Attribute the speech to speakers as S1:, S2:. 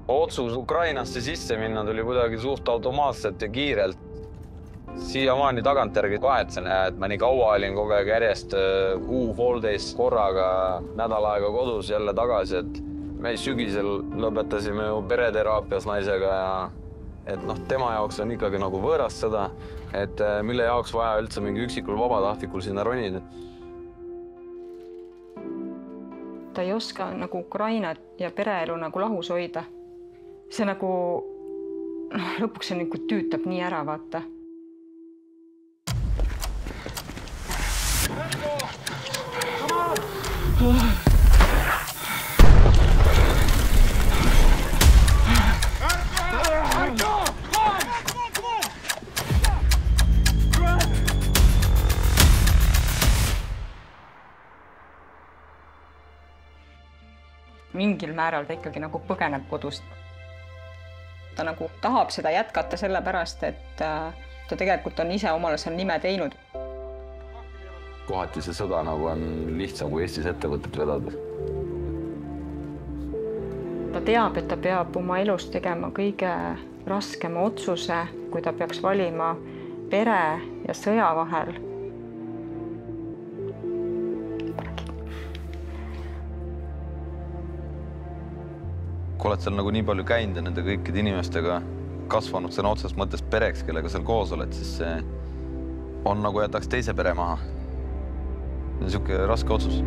S1: Otsus Ukrainasse sisse minna tuli kuidagi suht automaatselt ja kiirelt. Siiamaani tagantjärgi kahetsen, et ma nii kaua olin kogu aeg järjest kuu-poolteist korraga nädal aega kodus jälle tagasi, et me sügisel lõpetasime ju pereteraapias naisega ja et tema jaoks on ikkagi nagu võõrast seda, et mille jaoks vaja üldse mingi üksikul vabatahtlikul sinna ronida.
S2: Ta ei oska nagu Ukrainat ja pereelu nagu lahus hoida. See nagu lõpuks see nagu tüütab nii ära, vaata. Mingil määral ta ikkagi nagu põgeneb kodust. Ta nagu tahab seda jätkata sellepärast, et ta tegelikult on ise omale seal nime teinud.
S1: Kohati see sõda nagu on lihtsam kui Eestis ettevõtet vedada.
S2: Ta teab, et ta peab oma elus tegema kõige raskema otsuse, kui ta peaks valima pere ja sõja vahel.
S1: Kui oled seal nagu nii palju käinud ja nende kõikide inimestega kasvanud sõna otsest mõttes pereks, kellega seal koos oled, siis see on nagu jätaks teise pere maha. See on niisugune raske otsus.